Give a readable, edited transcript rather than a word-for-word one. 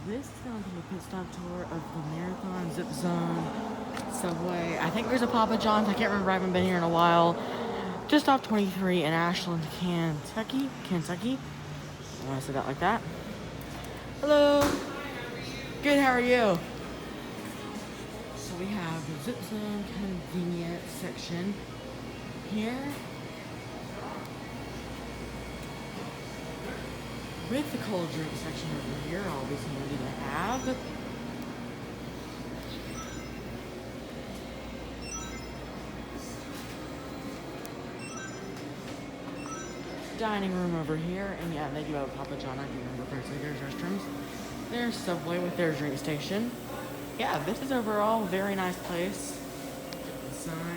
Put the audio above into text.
This is going to be a pit stop tour of the Marathon, Zip Zone, Subway. I think there's a Papa John's. I can't remember. I haven't been here in a while. Just off 23 in Ashland, Kentucky. I want to say that like that. Hello. Good, how are you? So we have the Zip Zone convenience section here. With the cold drink section over here, always handy to have. Dining room over here, and yeah, they do have a Papa John. I do remember personally there's restrooms. There's Subway with their drink station. Yeah, this is overall a very nice place. Inside.